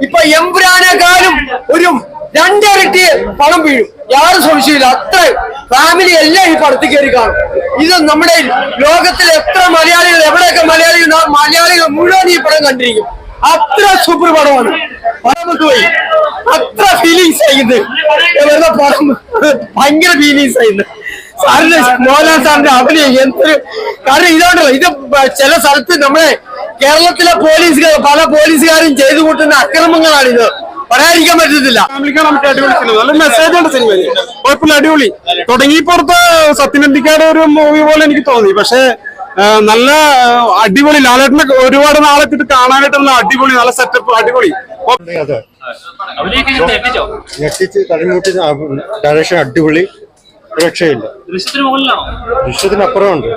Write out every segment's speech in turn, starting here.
ഇപ്പൊ എമ്പുരാനേക്കാളും ഒരു 2 ഇരട്ടി പണം വീഴും, യാതൊരു സംശയമില്ല. അത്ര ഫാമിലി എല്ലാം ഈ പടത്തിൽ കയറി കാണും. ഇത് നമ്മുടെ ലോകത്തിലെ എത്ര മലയാളികൾ, എവിടെയൊക്കെ മലയാളികൾ മുഴുവൻ ഈ പടം കണ്ടിരിക്കും. അത്ര സൂപ്പർ പടമാണ്. പടം പോയി അത്ര ഫീലിങ്സ് ആയിരുന്നു. പടം ഭയങ്കര ഫീലിങ്സ് ആയിരുന്നു. സാറിന്റെ മോഹൻലാൽ സാറിന്റെ അഭിനയം എന്തൊരു, കാരണം ഇതുകൊണ്ടല്ലോ, ഇത് ചില സ്ഥലത്ത് നമ്മളെ കേരളത്തിലെ പല പോലീസുകാരും ചെയ്തു കൂട്ടുന്ന അക്രമങ്ങളാണിത്. പറയാതിരിക്കാൻ പറ്റത്തില്ല. നല്ല മെസ്സേജ് ഉണ്ട് സിനിമ, കുഴപ്പമില്ല, അടിപൊളി. തുടങ്ങിയപ്പോഴത്തെ സത്യനന്ദിക്കാട് ഒരു മൂവി പോലെ എനിക്ക് തോന്നി. പക്ഷെ നല്ല അടിപൊളി. ലാലേട്ടനെ ഒരുപാട് നാളെത്തിട്ട് കാണാനായിട്ടുള്ള അടിപൊളി, നല്ല സെറ്റപ്പ്, അടിപൊളി. ഡയറക്ഷൻ അടിപൊളി, രക്ഷയില്ല. ദൃശ്യത്തിനപ്പുറമുണ്ട്.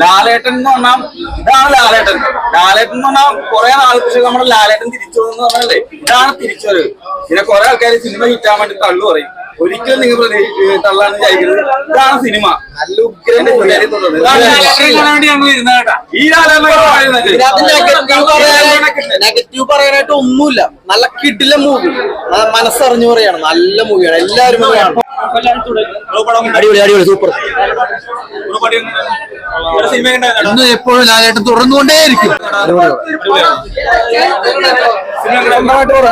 ലാലേട്ടൻ എന്ന് പറഞ്ഞാൽ ഇതാണ് ലാലേട്ടൻ. ലാലേട്ടൻ എന്ന് പറഞ്ഞാൽ കുറെ നാൾക്ക് ശേഷം നമ്മുടെ ലാലേട്ടൻ തിരിച്ചു എന്ന് പറഞ്ഞല്ലേ, ഇതാണ് തിരിച്ചുവരവ്. പിന്നെ കുറെ ആൾക്കാർ സിനിമ ഹിറ്റാൻ വേണ്ടി തള്ളു പറയും. ഒരിക്കലും നിങ്ങൾ തള്ളാന്ന് വിചാരിക്കുന്നത്. ഇതാണ് സിനിമ. നല്ല ഉഗ്രന്റെ നെഗറ്റീവ് പറയാനായിട്ട് ഒന്നുമില്ല. നല്ല കിടില മൂവി, മനസ്സറിഞ്ഞു പറയാണ്. നല്ല മൂവിയാണ്, എല്ലാവരും അടിപൊളി അടിപൊളി സൂപ്പർ. ഇന്ന് എപ്പോഴും ലാലേട്ടൻ തുറന്നുകൊണ്ടേയിരിക്കും.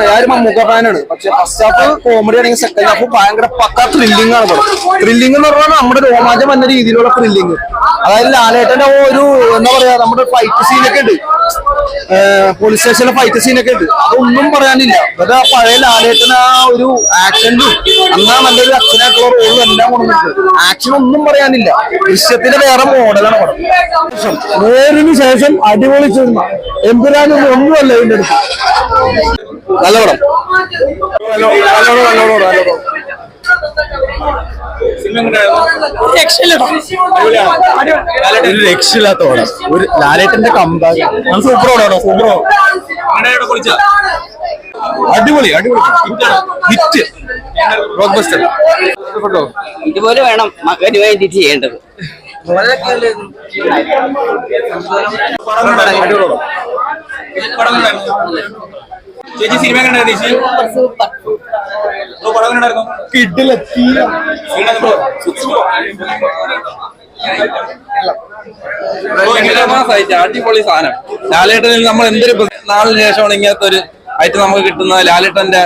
ഞാനും മുഖഫാനാണ്. പക്ഷെ ഫസ്റ്റ് ഹാഫ് കോമഡി ആണെങ്കിൽ സെക്കൻഡ് ഹാഫ് ഭയങ്കര പക്ക ത്രില്ലിംഗ് ആണ് പടം. ത്രില്ലിംഗ് എന്ന് പറഞ്ഞാൽ നമ്മുടെ രോമാഞ്ചം എന്ന രീതിയിലുള്ള ത്രില്ലിംഗ്. അതായത് ലാലേട്ടന്റെ ഒരു എന്താ പറയാ, നമ്മുടെ ഫൈറ്റ് സീനൊക്കെ ഉണ്ട്, പോലീസ് സ്റ്റേഷനിലെ ഫൈറ്റ് സീനൊക്കെ ഉണ്ട്. അതൊന്നും പറയാനില്ല. അതായത് ആ പഴയ ലാലേട്ടൻ ആ ഒരു ആക്ഷനിലും അന്നാ നല്ലൊരു അച്ഛനായിട്ടുള്ള റോളും എല്ലാം കൊണ്ടുവന്നിട്ടുണ്ട്. ആക്ഷൻ ഒന്നും പറയാനില്ല. ദൃശ്യത്തിന്റെ വേറെ മോഡലാണ് പടം. നേരിന് ശേഷം അടിപൊളി സിനിമ. എമ്പുരാനൊന്നും ഒന്നുമല്ല ഇതിന്റെ അടുത്ത്. നല്ല പടം. ഒരു രക്ഷയില്ലാത്ത പടം. ഒരു ലാലേട്ടന്റെ കമ്പാക്ക് സൂപ്പർ പടമാണോ? സൂപ്പർ അടിപൊളി അടിപൊളി ഹിറ്റ് ബ്ലോക്ക് ബസ്റ്റർ. ഇതുപോലെ വേണം മകന് വേണ്ടി ചെയ്യേണ്ടത്. ചേച്ചി സിനിമ അടിപൊളി സാധനം. ലാലേട്ടനിൽ നമ്മൾ എന്തൊരു നാളിന് ശേഷമാണ് ഇങ്ങനത്തെ ഒരു ആയിട്ട് നമുക്ക് കിട്ടുന്നത്. ലാലേട്ടന്റെ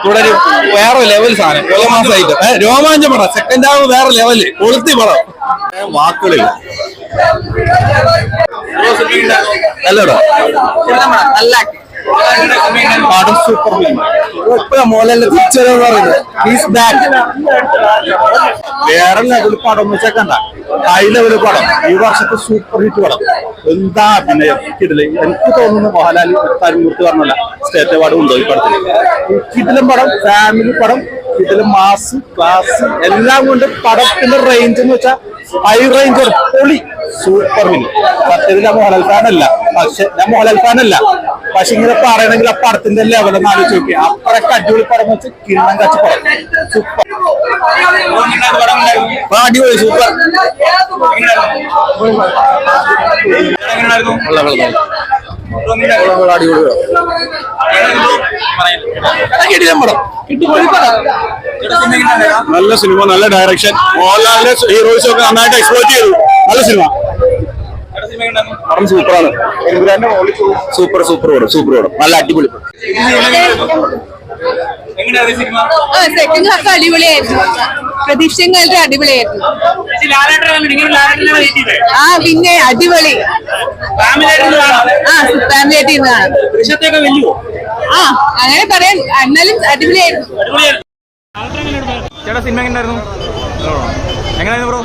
തുടരും വേറെ ലെവൽ സാധനം. കൊലമാസമായിട്ട് രോമാഞ്ചം പടം. സെക്കൻഡ് ഹാഫ് വേറെ ലെവല്, കൊളുത്തി പടം. വാക്കുകളില്ല. നല്ലടോ, നല്ല പടം സൂപ്പർ. മോഹൻലാലിന്റെ തിരിച്ചറിവ് പറയുന്നത് വേറെ ലെവൽ പടം എന്ന് വെച്ചാൽ കണ്ട ഹൈ ലെവൽ പടം. ഈ വർഷത്തെ സൂപ്പർ ഹിറ്റ് പടം. എന്താ അഭിനയം കിടില്. എനിക്ക് തോന്നുന്നു മോഹൻലാൽ തരുമൂർത്തി പറഞ്ഞല്ല സ്റ്റേറ്റ് അവാർഡ് ഉണ്ടോ ഈ പടത്തിൽ. കിടിലം പടം, ഫാമിലി പടം, കിടിലം മാസ് ക്ലാസ് എല്ലാം കൊണ്ട് പടത്തിന്റെ റേഞ്ച് എന്ന് വെച്ചാൽ ഹൈ റേഞ്ച്, പൊളി സൂപ്പർ ഹിറ്റ്. സത്യത്തിൽ ഞാൻ മോഹൻലാൽ ഫാനല്ല, പക്ഷെ ഇങ്ങനെ പറയണമെങ്കിൽ ആ പടത്തിന്റെ ലെവലെന്ന് ആലോചിച്ച് നോക്കി. അത്രയൊക്കെ അടിപൊളി പടം എന്ന് വെച്ചാൽ കിണ്ണം കാച്ചി പടം. സൂപ്പർ അടിപൊളി സൂപ്പർ. നല്ല സിനിമ, നല്ല ഡയറക്ഷൻ. മോഹൻലാലിന്റെ ഹീറോയിസ് ഒക്കെ നന്നായിട്ട് എക്സ്പ്ലോറ്റ് ചെയ്തു. നല്ല സിനിമ. പടം സൂപ്പറാണ്. സൂപ്പർ സൂപ്പർ പടം, സൂപ്പർ പടം. നല്ല അടിപൊളി പടം. സെക്കൻഡ് ഹാഫ് അടിപൊളിയായിരുന്നു. പ്രതീക്ഷകളുടെ അടിപൊളിയായിരുന്നു. ആ പിന്നെ അടിപൊളി. ഫാമിലി ആയിട്ട് ഇന്ന് കാണാം. ആ അങ്ങനെ പറയാൻ, എന്നാലും അടിപൊളിയായിരുന്നു. ചേട്ടാ സിനിമ എങ്ങനെയായിരുന്നു? എങ്ങനെയായിരുന്നു ബ്രോ?